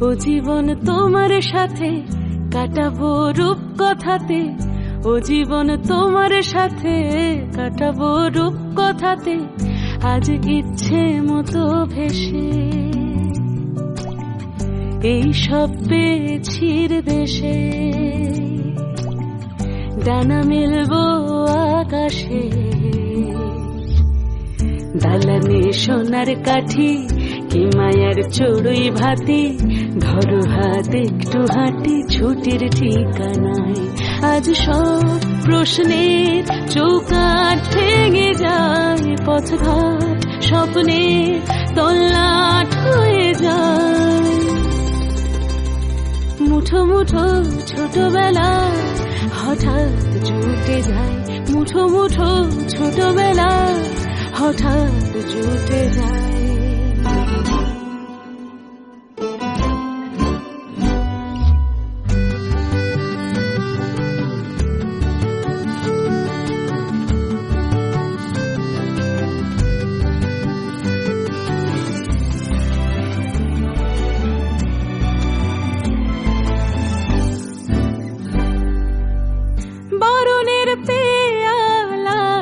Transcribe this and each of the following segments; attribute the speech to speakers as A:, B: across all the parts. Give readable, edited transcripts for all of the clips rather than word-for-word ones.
A: ও জীবন তোমার সাথে কাটাবো রূপ কথাতে, ও জীবন তোমার সাথে কাটাবো রূপ কথাতে, আজ ইচ্ছে মতো ভেসে এই সব পেয়েছির দেশে। ডানা মেলবো আকাশে, দালানে সোনার কাঠি, কি মায়ার চড়ুই ভাতি, ধরো হাত একটু হাঁটি ছুটির ঠিকানায়। আজ সব প্রশ্নের চৌকাঠ ভেঙে যায়, পথঘাট স্বপ্নের তল্লাট হয়ে যায়। মুঠো মুঠো ছোটবেলা হঠাৎ জুটে যায়, মুঠো মুঠো ছোটবেলা হঠাৎ জুটে যায়। বরণের পেয়ালাতে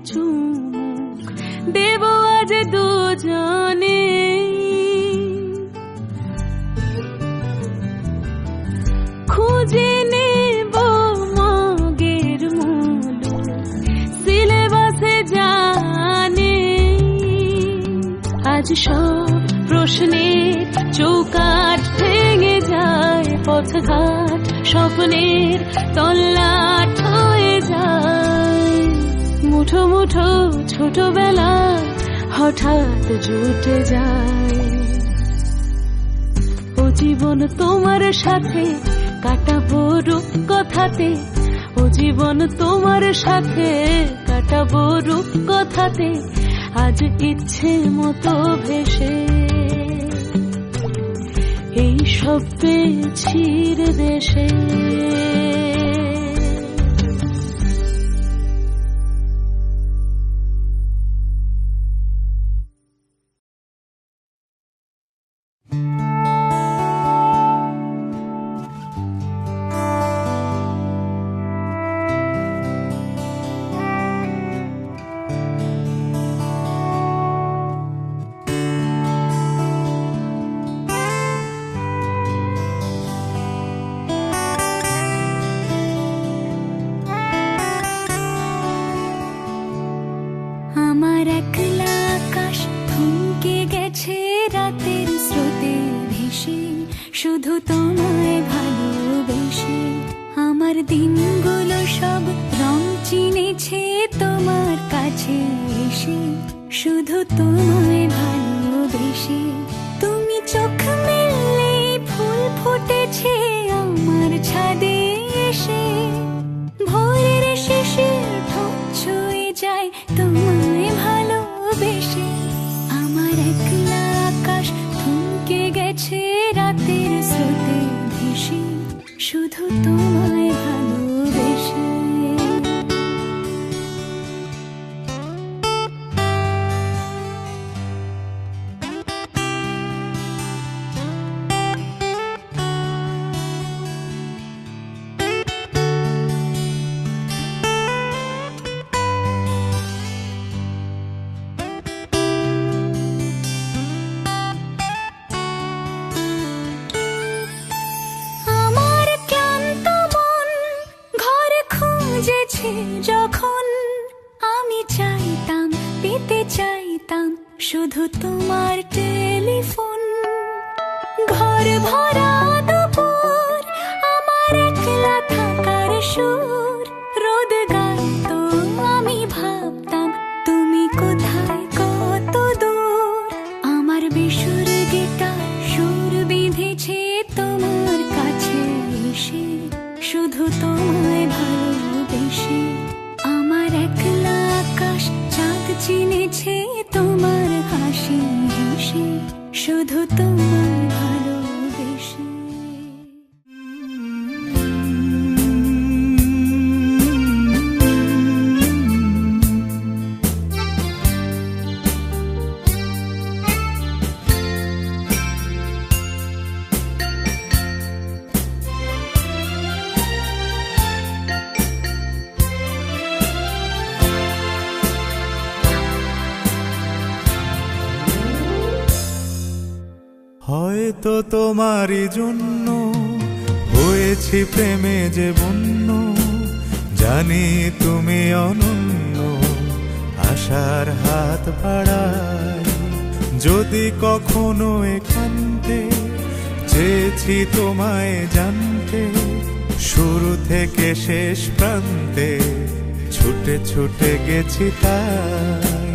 A: চুমুক দেব আজ দুজনে, খুঁজে নেব মগের মূল সিলেবাসে জানে। আজ সব প্রশ্নের চৌকাঠ ভেঙে যায়, পথঘাট স্বপ্নের তল্লাট হয়ে যায়। মুঠো মুঠো ছোটবেলা হঠাৎ জুটে যায়। ও জীবন তোমার সাথে কাটাবো রূপ কথাতে, ও জীবন তোমার সাথে কাটাবো রূপ কথাতে, আজ ইচ্ছে মতো ভেসে এই সব পেয়েছির দেশে।
B: শুধু তোমায় ভালোবেসে আমার দিনগুলো সব রং চিনেছে তোমার কাছে এসে। শুধু তোমায় ভালোবেসে তুমি চোখ মেললে ফুল ফুটেছে আমার ছাদে এসে। ভোরের শিশির ঠোঁট ছুঁয়ে যায় তোমায় ভালোবেসে। আমার একলা আকাশ থমকে গেছে রাতের স্রোতে ভেসে, শুধু তোমায় ভালোবেসে। যখন আমি চাইতাম পেতে চাইতাম শুধু তোমার টেলিফোন। ঘর ভরা দুপুর আমার একলা থাকার সুর, রোদ গাইতো আমি ভাবতাম তুমি কোথায় কত দূর। আমার বেসুর গিটার সুর বিঁধেছে তোমার কাছে এসে, শুধু তোমায় ভালোবেসে। আমার একলা আকাশ চাঁদ চিনেছে তোমার হাসি হেসে, শুধু তোমায় ভালোবেসে।
C: হয়তো তোমারই জন্য হয়েছি প্রেমে যে বন্য, জানি তুমি অনন্য, আশার হাত বাড়াই। যদি কখনো একান্তে চেয়েছি তোমায় জানতে, শুরু থেকে শেষ প্রান্তে ছুটে ছুটে গেছি তাই।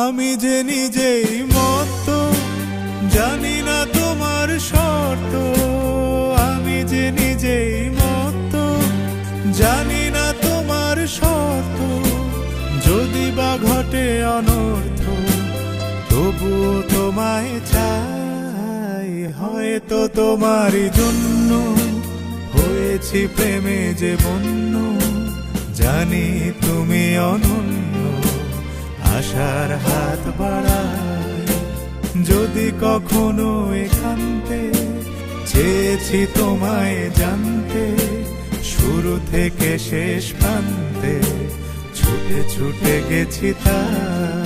C: আমি যে নিজেই মত্ত, জানি না তোমার শর্ত। আমি যে নিজেই মত্ত, জানি না তোমার শর্ত। যদি বা ঘটে অনর্থ, তবুও তোমায় চাই। হয়তো তোমারই জন্য হয়েছি প্রেমে যে বন্য, জানি তুমি অনন্য, আশার হাত বাড়াই। যদি কখনো একান্তে চেয়েছি তোমায় জানতে, শুরু থেকে শেষ প্রান্তে ছুটে ছুটে গেছি তাই।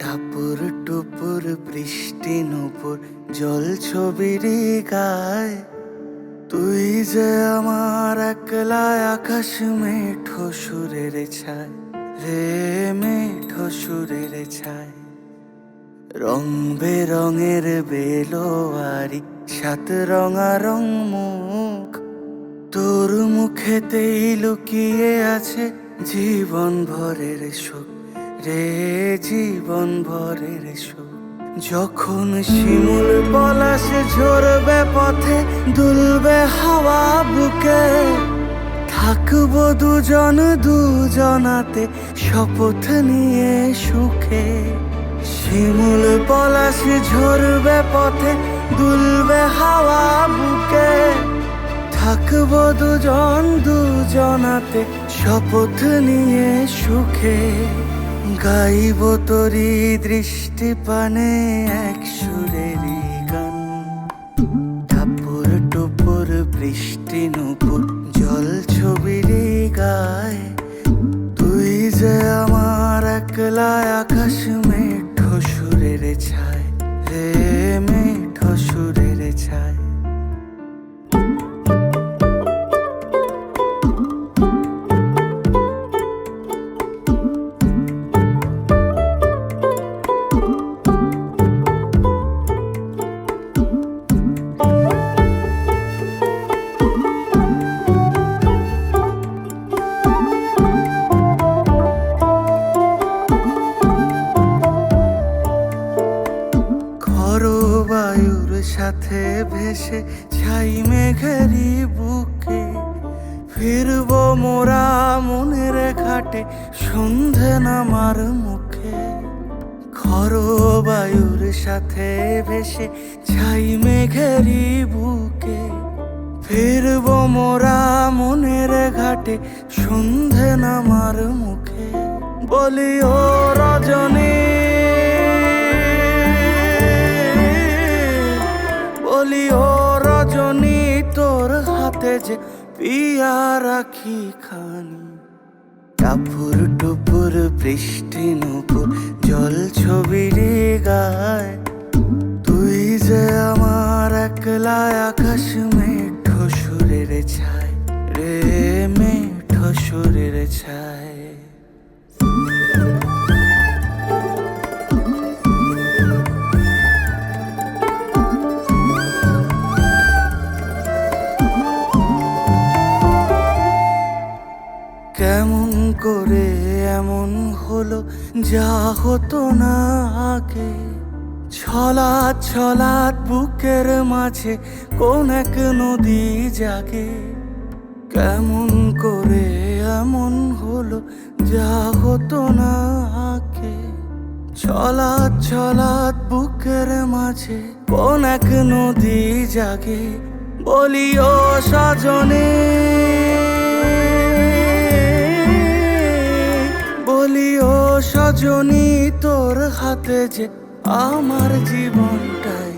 D: টাপুর টুপুর বৃষ্টি নুপুর জল ছবির গায়, তুই যে আমার একলা আকাশ মেঠো সুরের ছায় রে, মেঠো সুরের ছায়। রং বেরঙের বেলোয়ারি সাত রঙারং মুখ, তোর মুখেতেই লুকিয়ে আছে জীবন ভরের সুখ রে, জীবন ভরের সুখ। যখন শিমুল পলাশ ঝরবে পথে, দুলবে হাওয়া বুকে, থাকবো দুজন দুজনাতে শপথ নিয়ে সুখে। শিমুল পলাশ ঝরবে পথে, দুলবে হাওয়া বুকে, থাকবো দুজন দুজনাতে শপথ নিয়ে সুখে। গাইব তোরি দৃষ্টি পানে এক সুরেরই গান, টাপুর টুপুর বৃষ্টি নুপুর জল ছবির গায়, তুই যে আমার একলা আকাশ মেঠো সুরের ছায় রে, মেঠো সুরের ছায়। বায়ুর সাথে ভেসে ছাই মেঘেরি বুকে, ফিরবো মোরা মনের ঘাটে সন্ধে নামার মুখে। খর বায়ুর সাথে ভেসে ছাই মেঘেরি বুকে, ফিরবো মোরা মনের ঘাটে সন্ধে নামার মুখে। বলি ও রজনী, বলি ও রজনী, তোর হাতে যে পিয়া রাখি খানি। টাপুর টুপুর বৃষ্টি নুপুর জল ছবির গায়, তুই যে আমার একলা আকাশ মেঠো সুরের ছায় রে, মেঠো সুরের ছায়। কেমন করে এমন হলো যা হতো না আগে, ছলাৎ ছলাৎ বুকের মাঝে কোন এক নদী জাগে। কেমন করে এমন হলো যা হতো না আগে। ছলাৎ ছলাৎ বুকের মাঝে কোন এক নদী জাগে, বলি ও সজনে, বলি ও সজনী, তোর হাতে যে আমার জীবনটাই।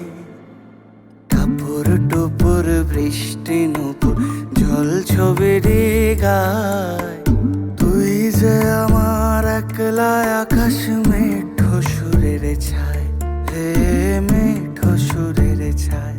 D: টাপুর টুপুর বৃষ্টি নুপুর জল ছবি গায়, তুই যে আমার একলা আকাশ মেঠো সুরের ছায়, হে মেঠো সুরের ছায়।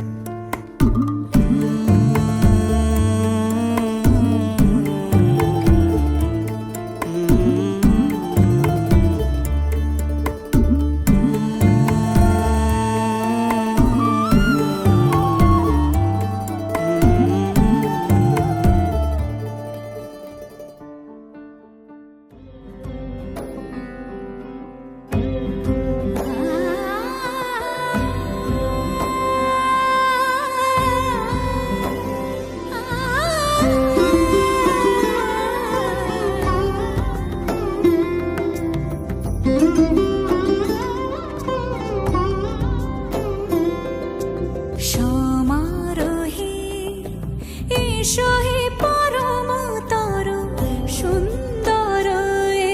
B: সমারোহে এসো হে পরম তর সুন্দর,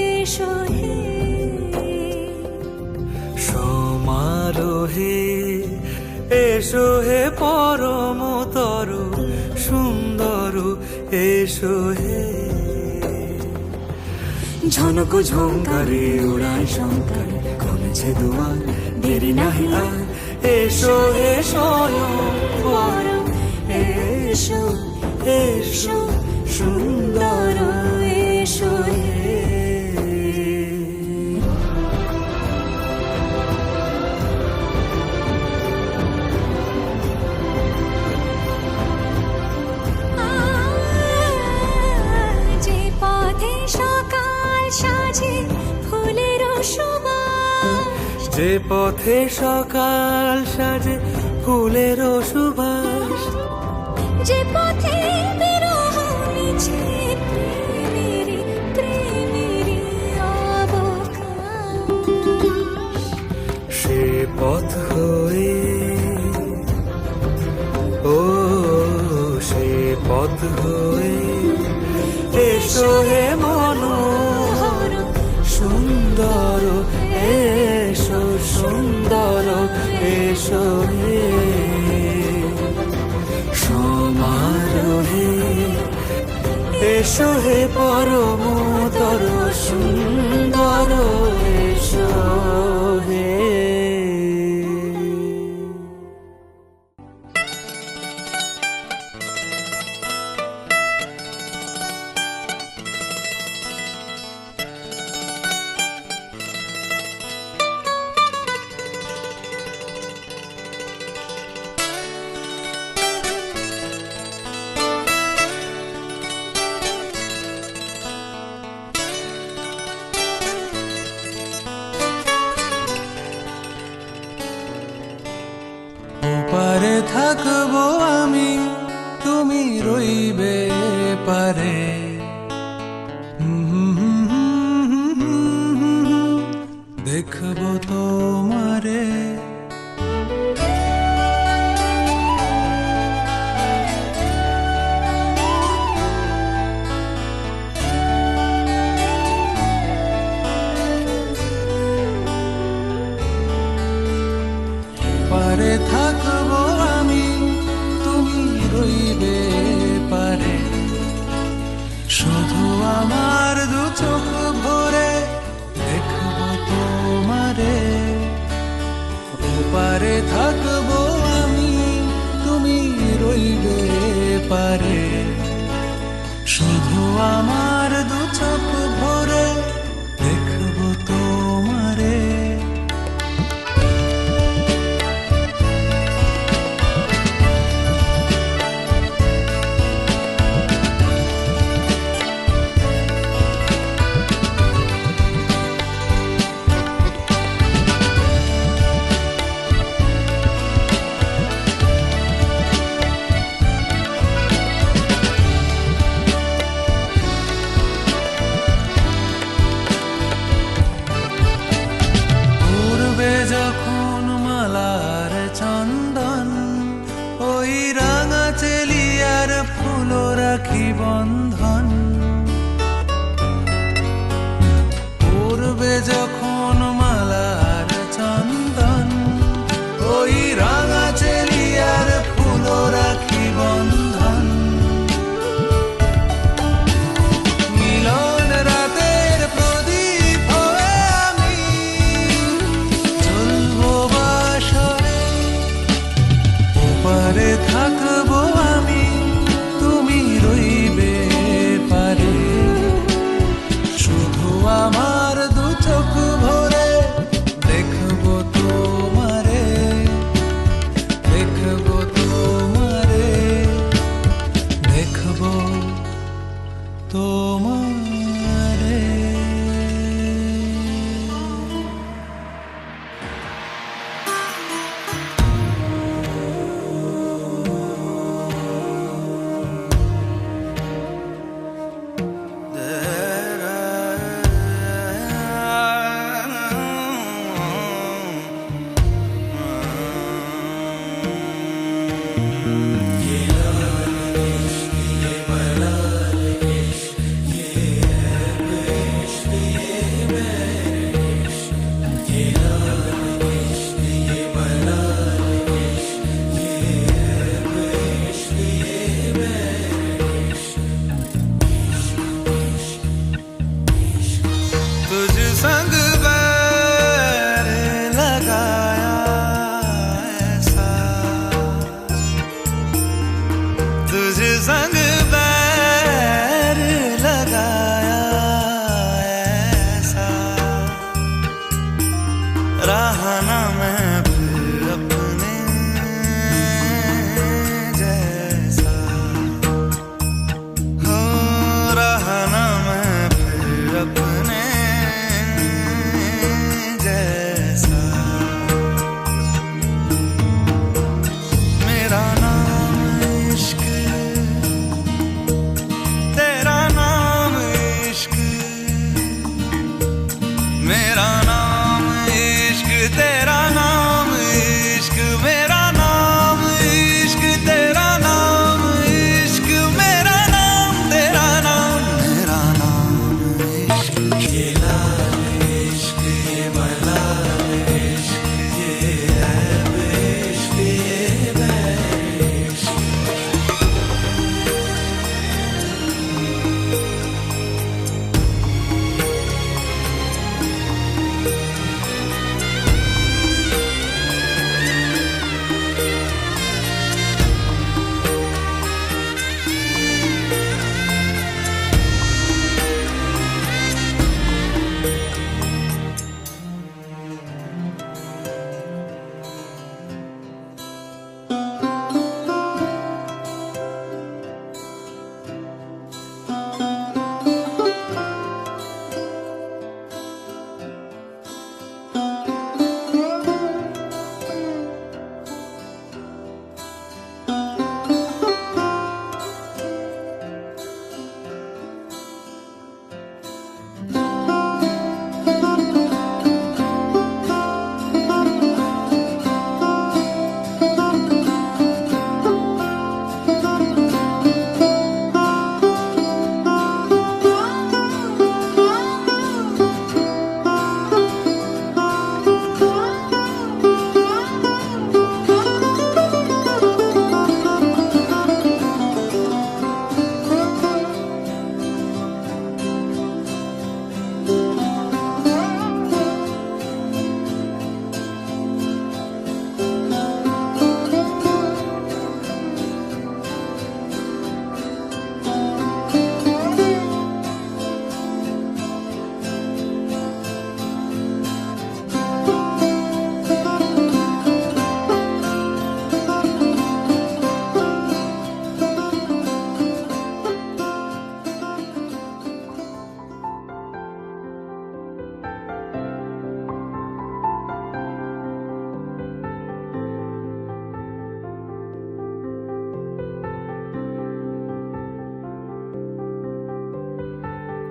B: এসো হে।
D: সমারোহে এসো হে পরম তরু সুন্দর, এসো হে। ঝনক ঝঙ্কারে উড়ায় শঙ্কর, কমেছে দুয়ার দেরি নাহি আর, এসো হে স্বয়ং পরম, এসো এসো সুন্দর, এসো হে।
B: যে পথে সকাল সাজে ফুলের সুবাস,
D: যে পথে সকাল সাজে ফুলের সুবাস,
B: যে পথে বিরহ মিছে প্রেমের প্রেমের অবকাশ,
D: সে পথ হয়ে, ও সে পথ হয়ে এসো হে মনোহর সুন্দর, এসো সুন্দর, এসো হে। সমারোহে এসো হে পরমতর সুন্দর, এসো হে। ওপারে থাকবো আমি, তুমি রইবে পারে, দেখবো তোমারে। পারে থাকবো আমি, তুমি রইবে পারে, শুধু আমার দু চোখ ভরে দেখবো তোমারে। ওপারে থাকবো আমি, তুমি রইবে পারে, শুধু আমার দু চোখ ভরে দেখবো তোমারে। संग बैर लगाया ऐसा रहा ना मैं फिर अपने जैसा हो रहा ना मैं फिर अपने जैसा मेरा नाम इश्क तेरा नाम इश्क मेरा नाम इश्क तेरा नाम इश्क मेरा नाम इश्क तेरा नाम इश्क मेरा नाम तेरा नाम मेरा नाम इश्क ये लाल इश्क ये मला इश्क ये ऐब इश्क ये बैर इश्क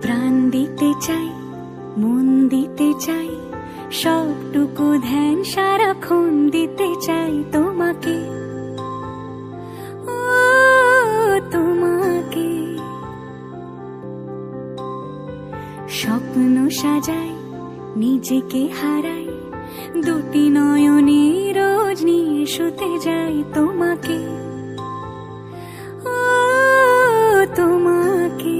B: প্রাণ দিতে চাই মন দিতে চাই সবটুকু ধ্যান সারাক্ষণ দিতে চাই তোমাকে ও তোমাকে স্বপ্ন সাজাই নিজেকে হারাই দুটি নয়নে রোজ নিয়ে শুতে যাই তোমাকে ও তোমাকে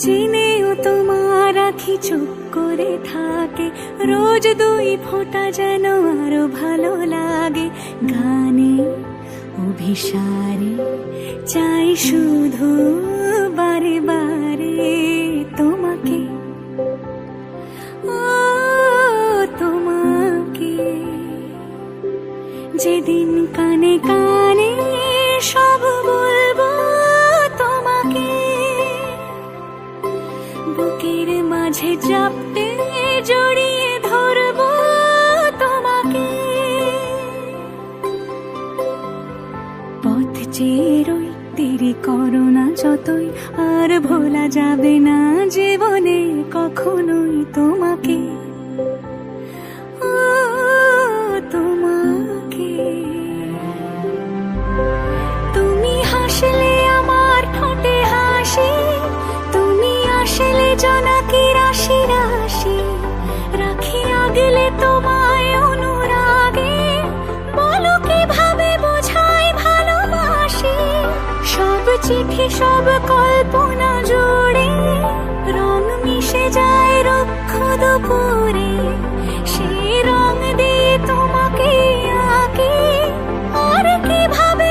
B: জেনেও তোমার আখি চুপ করে থাকে রোজ দুই ফোঁটা যেন আরো ভালো লাগে গানে অভিসারে চাই শুধু বারে বারে তোমাকে ও তোমাকে যেদিন কানে কানে সব বলবো তোমাকে বুকের মাঝে চাপতে জড়িয়ে ধরবো তোমাকে পথ চেয়ে রই দেরি করো না যতই আর ভোলা যাবে না জীবনে কখনোই তোমাকে ও তোমাকে তুমি হাসলে আমার ঠোঁটে হাসি তুমি আসলে জোনাকি রাশি রাশি রাখি আগলে তোমায় অনুরাগে বলো কিভাবে বোঝাই ভালোবাসি সব চিঠি সব কল্পনা জুড়ে রং মিশে যায় রুক্ষ দুপুরে সেই রং দিয়ে তোমাকে আঁকি আর কিভাবে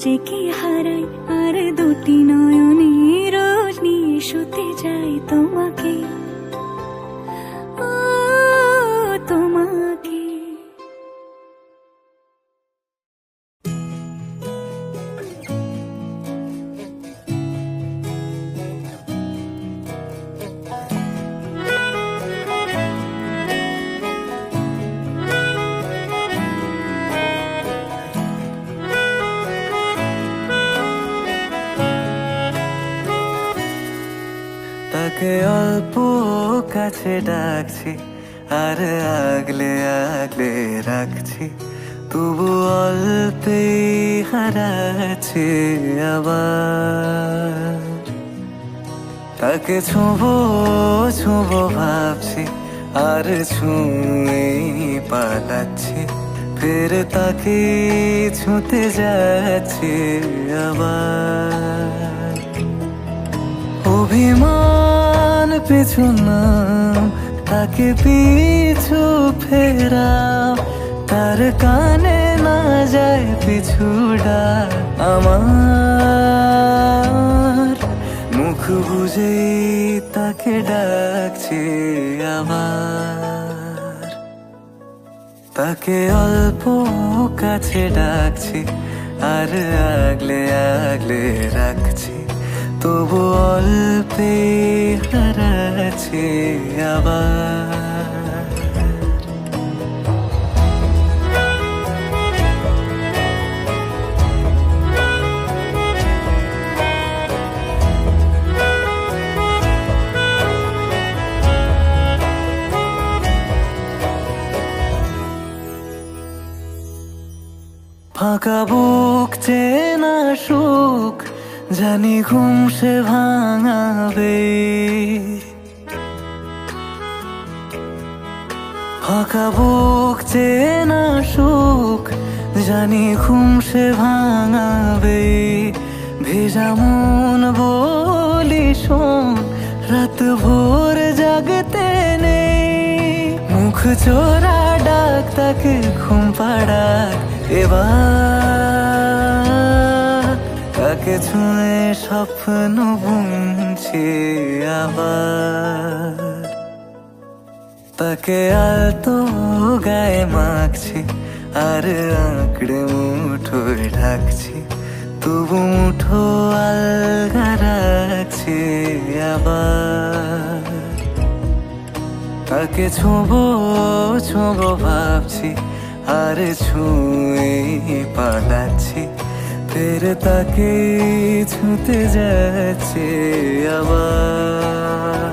B: নিজেকে হারাই আর দুটি নয়নে রোজ নিয়ে শুতে যাই তোমাকে, ও তোমাকে।
E: তাকে অল্প কাছে ডাকছি আর আগলে আগলে রাখছি, তবু অল্পে হারাচ্ছি আবার। তাকে ছোঁবো ছোঁবো ভাবছি আর ছুঁয়ে পালাচ্ছি, ফের তাকে ছুঁতে যাচ্ছি আবার। অভিমান পিছু নাম, তাকে পিছু ফেরাও, তার কানে না যায় পিছু ডাক আমার। মুখ বুঝে তাকে ডাকছি আবার। তাকে অল্প কাছে ডাকছি আর আগলে আগলে রাখছি, তবু অল্পে হারাচ্ছি আবার। ফাঁকা বুক চেনা সুখ জানি ঘুম সে ভাঙাবে, ফাঁকা বুক চেনা সুখ জানি ঘুম সে ভাঙাবে। ভেজা মন বলি শোন, রাত ভোর জাগতে নেই, মুখ চোরা ডাক তাকে ঘুম পাড়াক এবার। তাকে ছুঁয়ে স্বপ্ন বুনছি আবার। তাকে আলতো গায়ে মাখছি আর আঁকড়ে মুঠোয় ঢাকছি, তবু মুঠো আলগা রাখছি আবার। তাকে ছোঁবো ছোঁবো ভাবছি আর ছুঁয়ে পালাচ্ছি, ফের তাকে ছুঁতে যাচ্ছে আবার।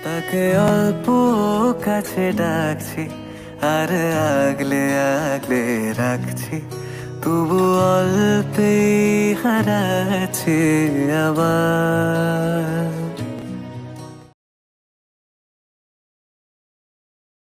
E: তাকে অল্প কাছে ডাকছি আর আগলে আগলে রাখছি, তবু অল্পে হারাচ্ছি আবার।